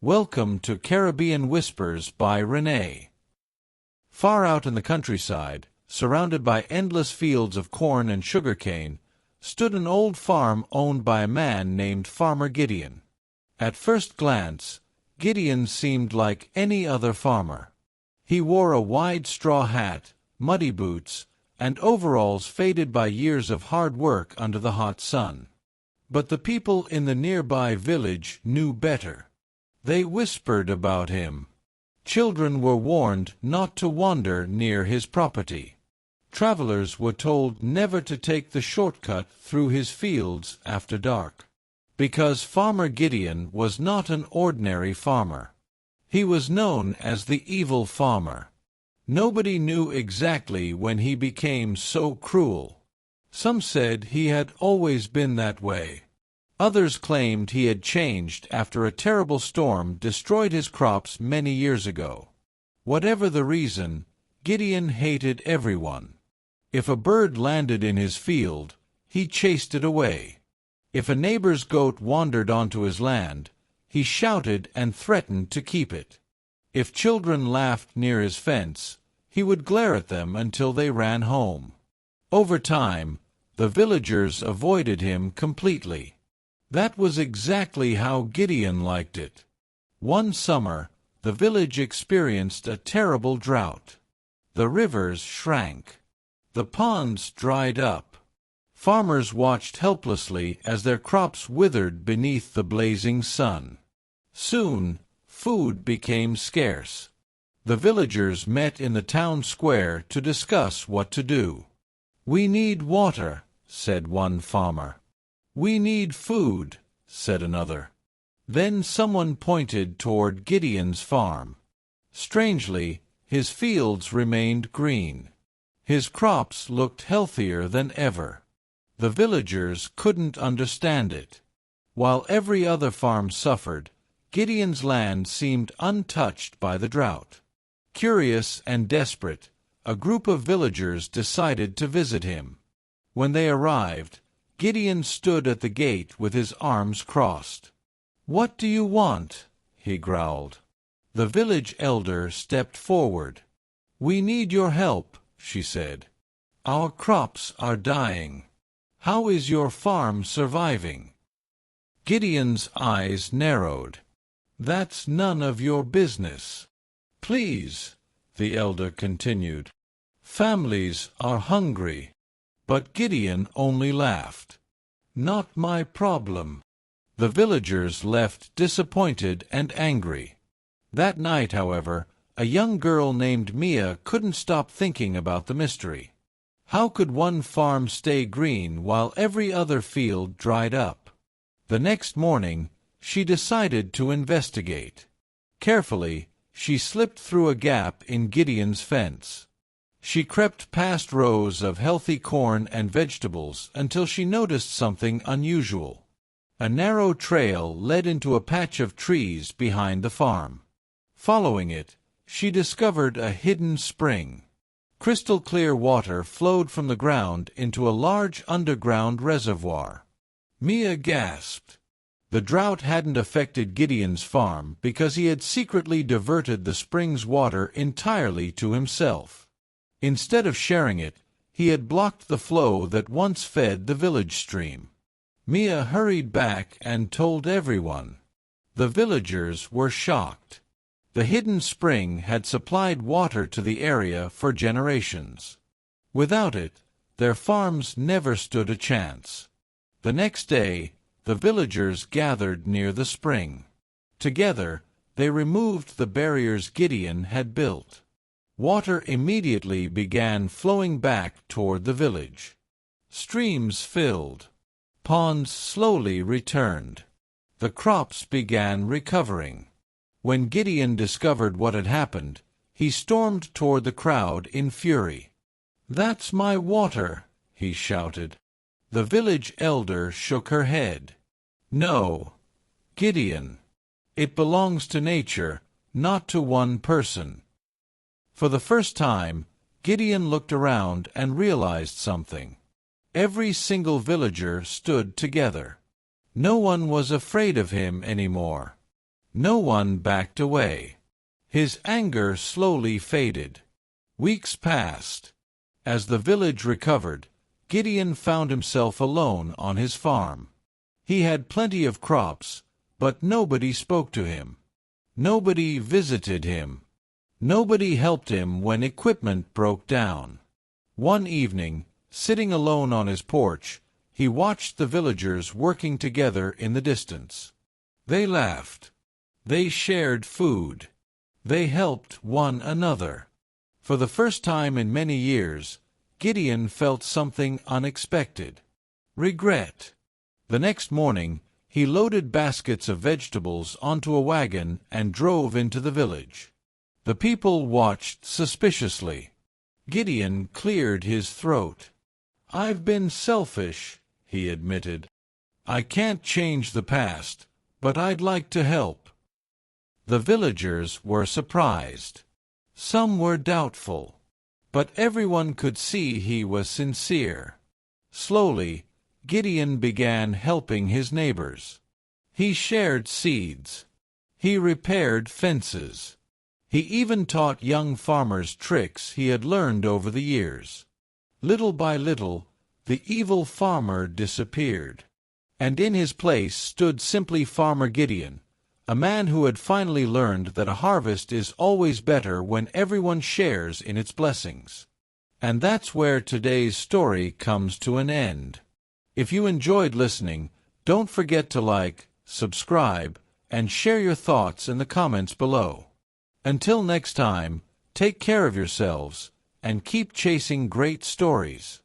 Welcome to Caribbean Whispers by Renee. Far out in the countryside, surrounded by endless fields of corn and sugarcane, stood an old farm owned by a man named Farmer Gideon. At first glance, Gideon seemed like any other farmer. He wore a wide straw hat, muddy boots, and overalls faded by years of hard work under the hot sun. But the people in the nearby village knew better. They whispered about him. Children were warned not to wander near his property. Travelers were told never to take the shortcut through his fields after dark. Because Farmer Gideon was not an ordinary farmer. He was known as the evil farmer. Nobody knew exactly when he became so cruel. Some said he had always been that way. Others claimed he had changed after a terrible storm destroyed his crops many years ago. Whatever the reason, Gideon hated everyone. If a bird landed in his field, he chased it away. If a neighbor's goat wandered onto his land, he shouted and threatened to keep it. If children laughed near his fence, he would glare at them until they ran home. Over time, the villagers avoided him completely. That was exactly how Gideon liked it. One summer, the village experienced a terrible drought. The rivers shrank. The ponds dried up. Farmers watched helplessly as their crops withered beneath the blazing sun. Soon, food became scarce. The villagers met in the town square to discuss what to do. "We need water," said one farmer. "We need food," said another. Then someone pointed toward Gideon's farm. Strangely, his fields remained green. His crops looked healthier than ever. The villagers couldn't understand it. While every other farm suffered, Gideon's land seemed untouched by the drought. Curious and desperate, a group of villagers decided to visit him. When they arrived, Gideon stood at the gate with his arms crossed. "What do you want?" he growled. The village elder stepped forward. "We need your help," she said. "Our crops are dying. How is your farm surviving?" Gideon's eyes narrowed. "That's none of your business." "Please," the elder continued. "Families are hungry." But Gideon only laughed. "Not my problem." The villagers left disappointed and angry. That night, however, a young girl named Mia couldn't stop thinking about the mystery. How could one farm stay green while every other field dried up? The next morning, she decided to investigate. Carefully, she slipped through a gap in Gideon's fence. She crept past rows of healthy corn and vegetables until she noticed something unusual. A narrow trail led into a patch of trees behind the farm. Following it, she discovered a hidden spring. Crystal-clear water flowed from the ground into a large underground reservoir. Mia gasped. The drought hadn't affected Gideon's farm because he had secretly diverted the spring's water entirely to himself. Instead of sharing it, he had blocked the flow that once fed the village stream. Mia hurried back and told everyone. The villagers were shocked. The hidden spring had supplied water to the area for generations. Without it, their farms never stood a chance. The next day, the villagers gathered near the spring. Together, they removed the barriers Gideon had built. Water immediately began flowing back toward the village. Streams filled. Ponds slowly returned. The crops began recovering. When Gideon discovered what had happened, he stormed toward the crowd in fury. "That's my water," he shouted. The village elder shook her head. "No, Gideon. It belongs to nature, not to one person." For the first time, Gideon looked around and realized something. Every single villager stood together. No one was afraid of him anymore. No one backed away. His anger slowly faded. Weeks passed. As the village recovered, Gideon found himself alone on his farm. He had plenty of crops, but nobody spoke to him. Nobody visited him. Nobody helped him when equipment broke down. One evening, sitting alone on his porch, he watched the villagers working together in the distance. They laughed. They shared food. They helped one another. For the first time in many years, Gideon felt something unexpected. Regret. The next morning, he loaded baskets of vegetables onto a wagon and drove into the village. The people watched suspiciously. Gideon cleared his throat. "I've been selfish," he admitted. "I can't change the past, but I'd like to help." The villagers were surprised. Some were doubtful. But everyone could see he was sincere. Slowly, Gideon began helping his neighbors. He shared seeds. He repaired fences. He even taught young farmers tricks he had learned over the years. Little by little, the evil farmer disappeared. And in his place stood simply Farmer Gideon, a man who had finally learned that a harvest is always better when everyone shares in its blessings. And that's where today's story comes to an end. If you enjoyed listening, don't forget to like, subscribe, and share your thoughts in the comments below. Until next time, take care of yourselves, and keep chasing great stories.